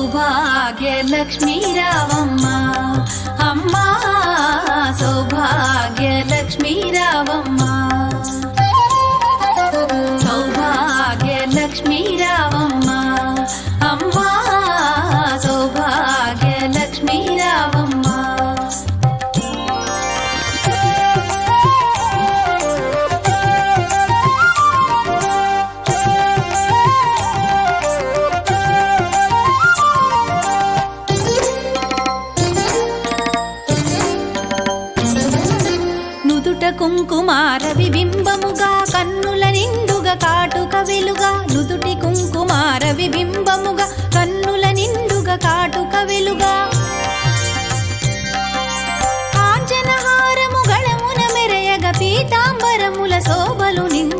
సౌభాగ్య లక్ష్మీ రావమ్మ అమ్మ సౌభాగ్య లక్ష్మీ రావమ్మ సౌభాగ్య లక్ష్మీ రావమ్మ అమ్మ సౌభాగ్య లక్ష్మీ రావమ్మ కుంకుమార విబింబముగా కన్నుల నిండుగా కాటుక వెలుగా నుదుటి కుంకుమార విబింబముగా కన్నుల నిండుగా కాటుక వెలుగా కాంచనహారము గళమున మెరయగ పీతాంబరముల శోభలు నిండు